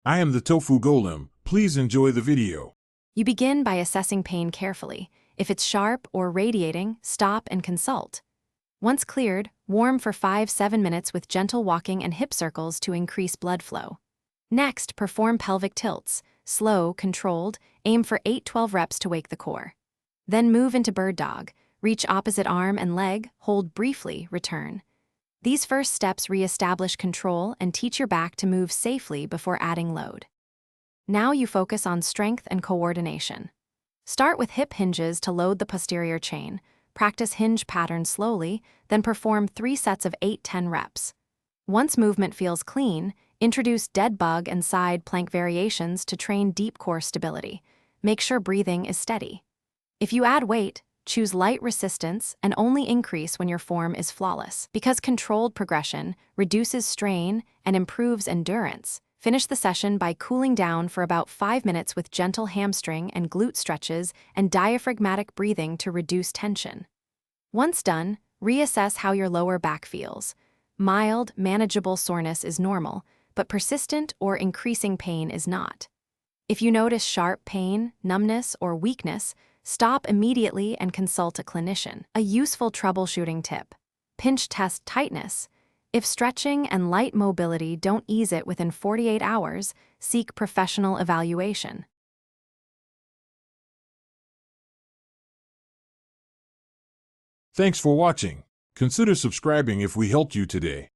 I am the Tofu Golem. Please enjoy the video. You begin by assessing pain carefully. If it's sharp or radiating, stop and consult. Once cleared, warm for 5-7 minutes with gentle walking and hip circles to increase blood flow. Next, perform pelvic tilts. Slow, controlled, aim for 8-12 reps to wake the core. Then move into bird dog. Reach opposite arm and leg, hold briefly, return. These first steps re-establish control and teach your back to move safely before adding load. Now you focus on strength and coordination. Start with hip hinges to load the posterior chain. Practice hinge patterns slowly, then perform 3 sets of 8-10 reps. Once movement feels clean, introduce dead bug and side plank variations to train deep core stability. Make sure breathing is steady. If you add weight, choose light resistance and only increase when your form is flawless. Because controlled progression reduces strain and improves endurance, finish the session by cooling down for about 5 minutes with gentle hamstring and glute stretches and diaphragmatic breathing to reduce tension. Once done, reassess how your lower back feels. Mild, manageable soreness is normal, but persistent or increasing pain is not. If you notice sharp pain, numbness, or weakness, stop immediately and consult a clinician. A useful troubleshooting tip: pinch test tightness. If stretching and light mobility don't ease it within 48 hours, seek professional evaluation. Thanks for watching. Consider subscribing if we helped you today.